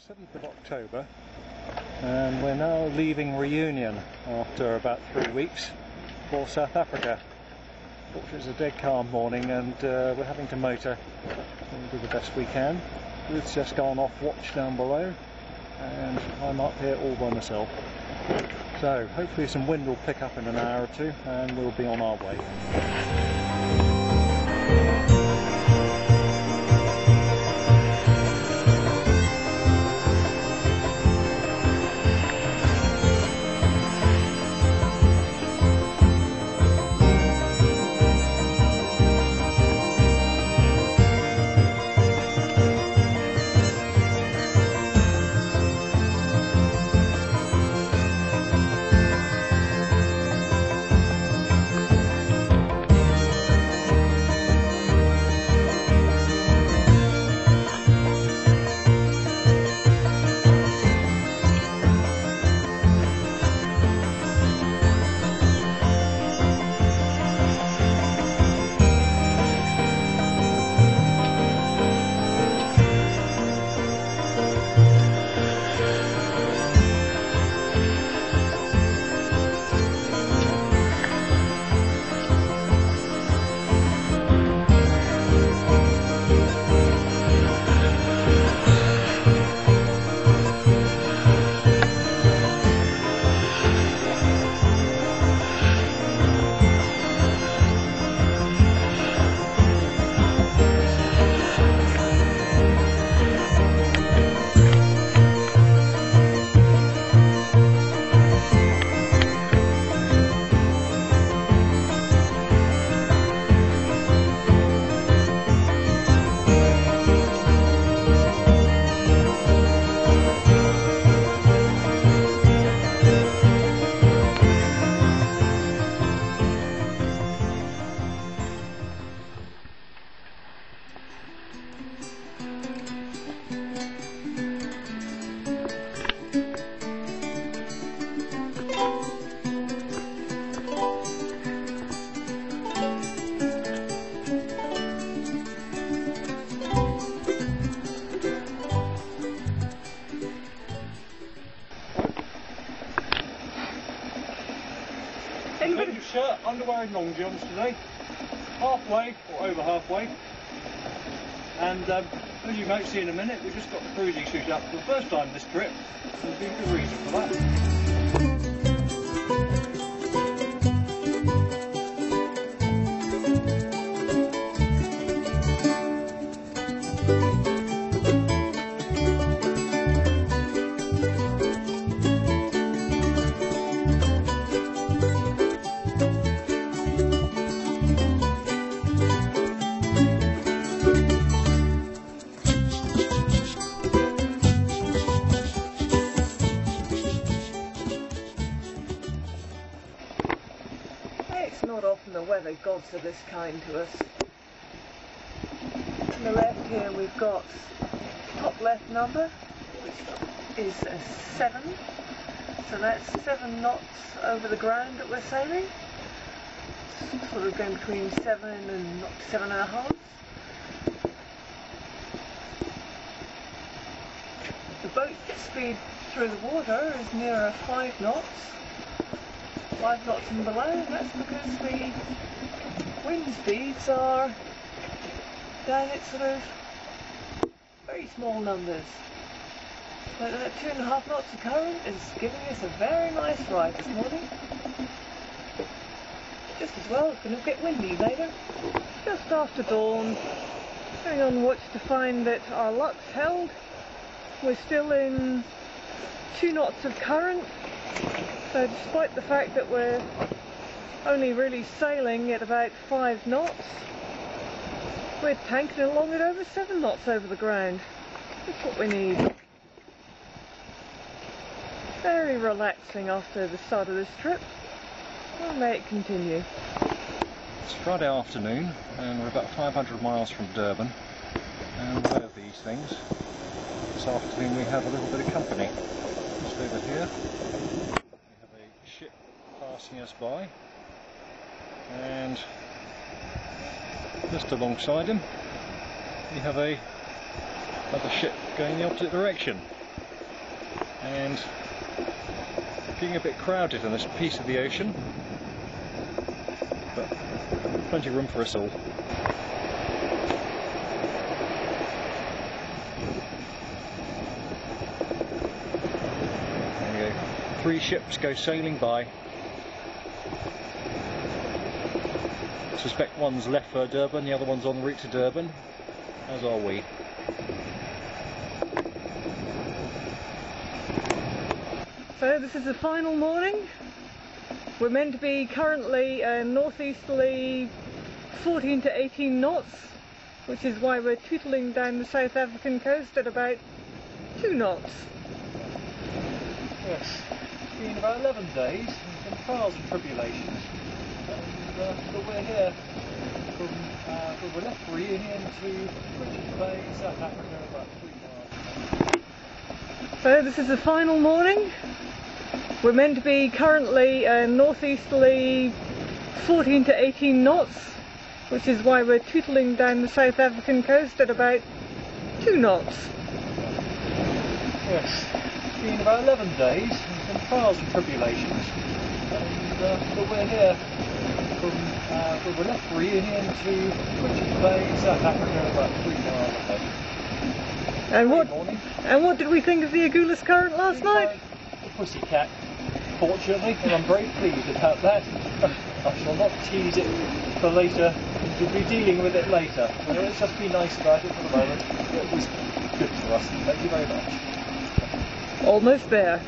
7th of October, and we're now leaving Reunion after about 3 weeks for South Africa. Fortunately it's a dead calm morning and we're having to motor, so we'll do the best we can. Ruth's just gone off watch down below and I'm up here all by myself. So hopefully some wind will pick up in an hour or two and we'll be on our way. Shirt, underwear and long johns today, halfway or over halfway, and as you might see in a minute, we've just got the cruising suit up for the first time this trip. There'll be a good reason for that. It's not often the weather gods are this kind to us. On the left here we've got top left number, which is a 7. So that's 7 knots over the ground that we're sailing. Sort of going between 7 and 7.5. The boat speed through the water is nearer 5 knots. 5 knots and below, and that's because the wind speeds are down at sort of very small numbers. But that 2.5 knots of current is giving us a very nice ride this morning. Just as well, it's going to get windy later. Just after dawn, going on watch to find that our luck's held. We're still in 2 knots of current. So despite the fact that we're only really sailing at about 5 knots, we're tanking along at over 7 knots over the ground. That's what we need. Very relaxing after the start of this trip. Well, may it continue. It's Friday afternoon and we're about 500 miles from Durban, and one of these things, this afternoon we have a little bit of company. Just over here ship passing us by, and just alongside him we have another ship going the opposite direction. and getting a bit crowded in this piece of the ocean, but plenty of room for us all. There we go. 3 ships go sailing by. I suspect one's left for Durban, the other one's en route to Durban, as are we. So this is the final morning. We're meant to be currently northeasterly 14 to 18 knots, which is why we're tootling down the South African coast at about 2 knots. Yes, it's been about 11 days, and some trials and tribulations, and but we're here from we left Reunion to Richards Bay, South Africa, about 3 miles. So this is the final morning. We're meant to be currently northeasterly 14 to 18 knots, which is why we're tootling down the South African coast at about 2 knots. Yes, it's been about 11 days, and some trials and tribulations, and but we're here from we left Reunion to Richards Bay, South Africa, about 3 miles ahead. And what did we think of the Agulhas current last night? The pussycat, fortunately, and I'm very pleased about that. I shall not tease it for later. We'll be dealing with it later. Let's just be nice about it for the moment. It was good for us. Thank you very much. Almost there.